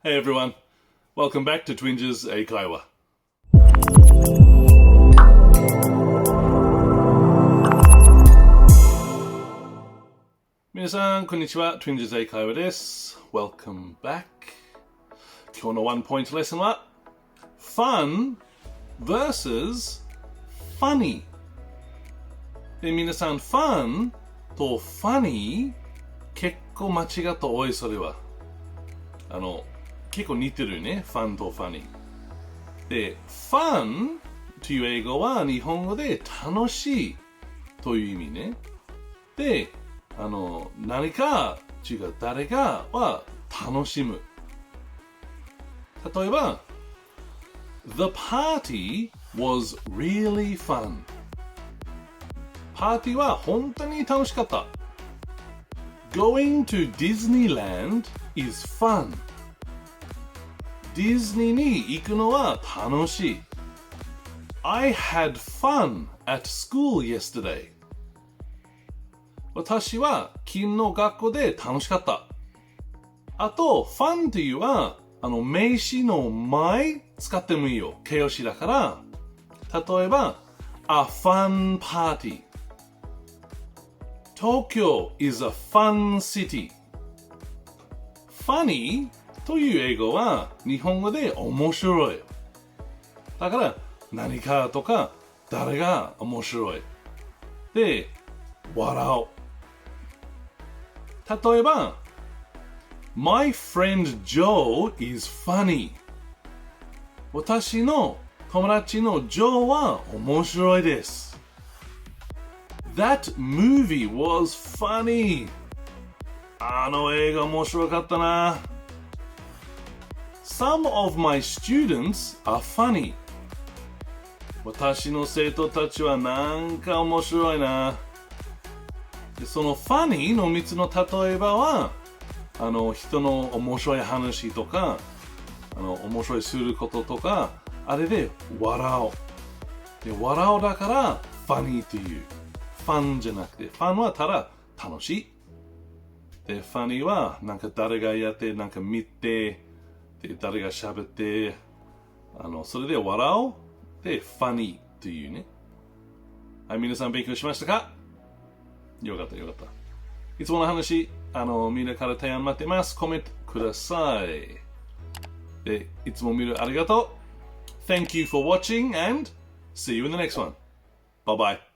Hey everyone, welcome back to Twinges 英会話。皆さん、こんにちは。Twinges 英会話です。Welcome back。今日のワンポイントレッスンは Fun vs Funny。で、皆さん、Fun と Funny 結構間違った多い、それは。結構似てるね。Fun と Funny。で、Fun という英語は日本語で楽しいという意味ね。で、何か違う誰かは楽しむ。例えば、The party was really fun。パーティーは本当に楽しかった。Going to Disneyland is fun。ディズニーに行くのは楽しい。I had fun at school yesterday。私は昨日学校で楽しかった。あと、fun というのは、名詞の前使ってもいいよ。形容詞だから、例えば、a fun party。Tokyo is a fun city。funny という英語は日本語で面白い。だから何かとか誰が面白い。で、笑う。例えば、My friend Joe is funny。私の友達のジョーは面白いです。That movie was funny。映画面白かったな。Some of my students are funny。私の生徒たちはなんか面白いな。でその funny の3つの例えばは、人の面白い話とか、面白いすることとか、あれで笑う。で、笑うだから funny という。ファンじゃなくて、ファンはただ楽しい。で、ファニーはなんか誰がやって、なんか見て、で、誰が喋って、それで笑う。で、ファニーというね。はい、皆さん勉強しましたか？よかった、よかった。いつもの話、みんなから提案待ってます。コメントください。で、いつも見るありがとう。Thank you for watching and see you in the next one. Bye bye.